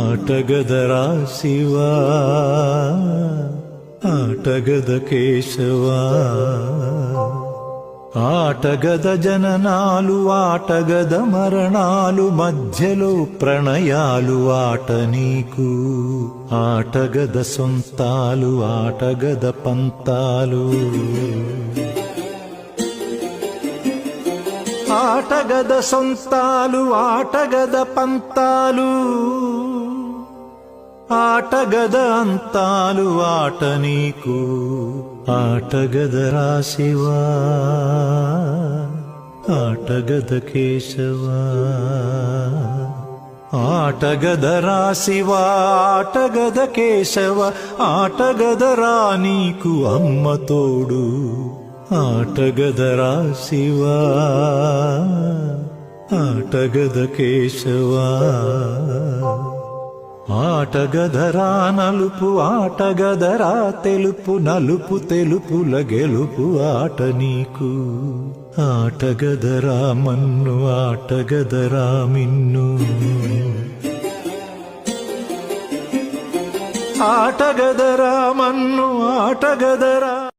ఆటగదరా శివా ఆటగద కేశవా ఆటగద జననాలు ఆటగద మరణాలు మధ్యలో ప్రణయాలు ఆట నీకు ఆటగద సొంతాలు ఆటగద పంతాలు ఆటగద సొంతాలు ఆటగద పంతాలు ఆటగద అంతాలు ఆట నీకు ఆటగదరా శివా ఆటగద కేశవా ఆటగదరా శివా ఆటగద కేశవ ఆటగదరా నీకు అమ్మ తోడు ఆటగదరా శివా ఆటగద కేశవా ఆటగదరా నలుపు ఆటగదరా తెలుపు నలుపు తెలుపుల గెలుపు ఆట నీకు ఆటగదరా మన్ను ఆటగదరా మిన్ను ఆటగదరా మన్ను ఆటగదరా